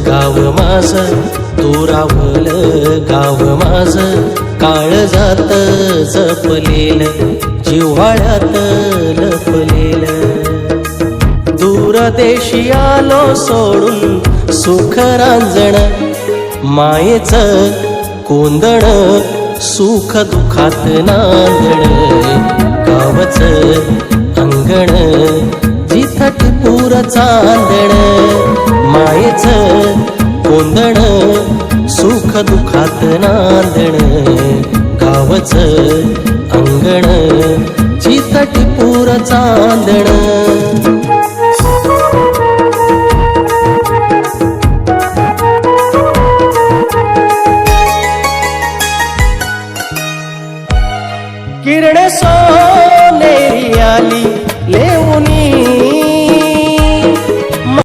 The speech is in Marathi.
गाव माझ दुरावल गाव माझ काळजात जपलेल जिव्हाळ्यात लपलेल दूरदेशी आलो सोडून सुख रांजण मायेचं कोंदण सुख दुखात नांदण गावचं अंगण जिथं टिपूर चांदण मायेचं कोंदण सुख दुखात नांदण गावचं अंगण जिथं टिपूर चांदण